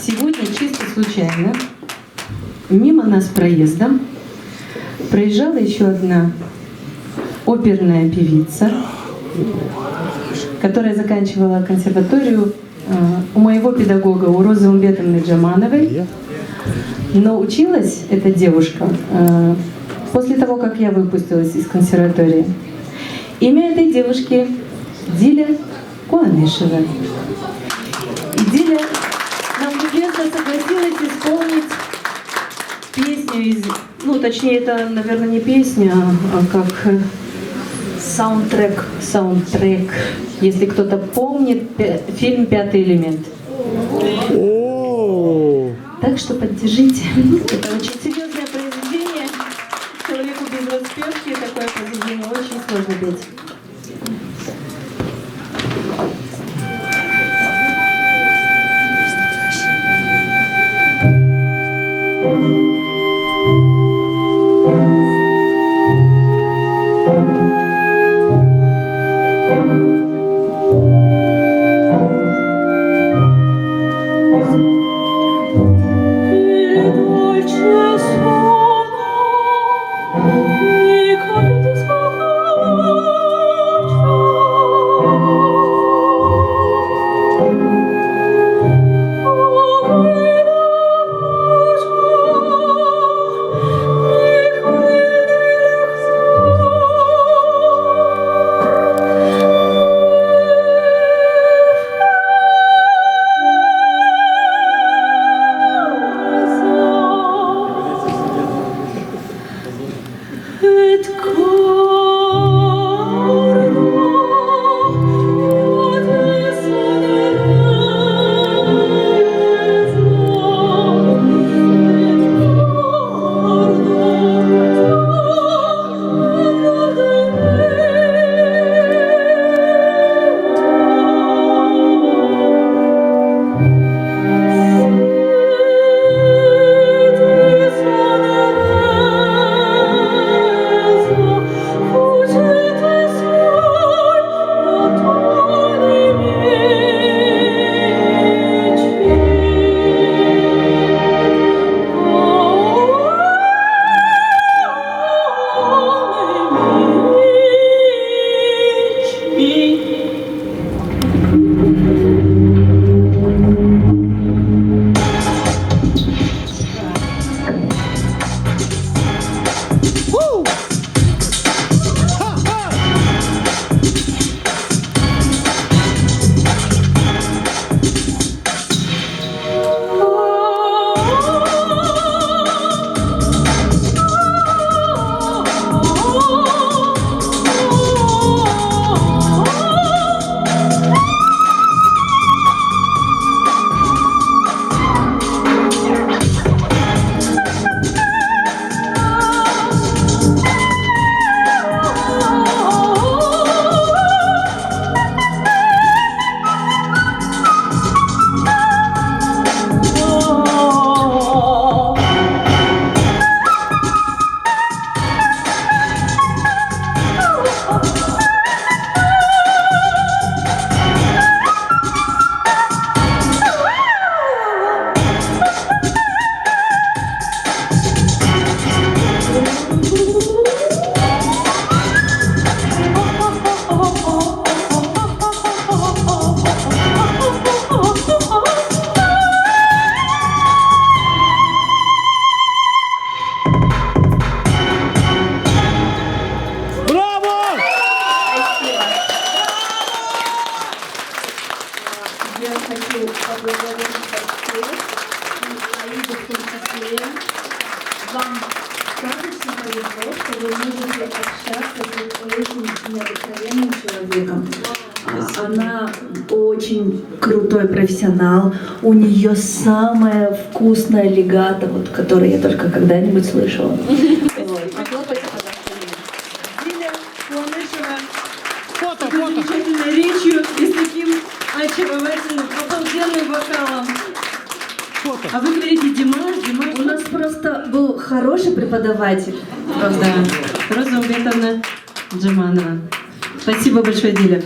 Сегодня чисто случайно мимо нас проездом проезжала еще одна оперная певица, которая заканчивала консерваторию у моего педагога, у Розы Умбетовны Джамановой. Но училась эта девушка после того, как я выпустилась из консерватории. Имя этой девушки Диля Куанышева. И Диля нам любезно согласилась исполнить песню из... Ну, точнее, это, наверное, не песня, а как саундтрек. Если кто-то помнит фильм «Пятый элемент». Так что поддержите. Это очень серьезное произведение. Человеку без распевки такое произведение очень сложно петь. Я хочу поблагодарить всех, Аиду в том числе. Вам сказочно повезло, что вы можете общаться с очень необыкновенным человеком. Она очень крутой профессионал. У нее самая вкусная легато, вот, которую я только когда-нибудь слышала. Похлопайте, пожалуйста. Диля Куанышева с замечательной речью и с таким очаровательным, обалденным вокалом. А вы говорите, Димаш? У нас просто был хороший преподаватель. Да, Роза Умбетовна Джаманова. Спасибо большое, Диля.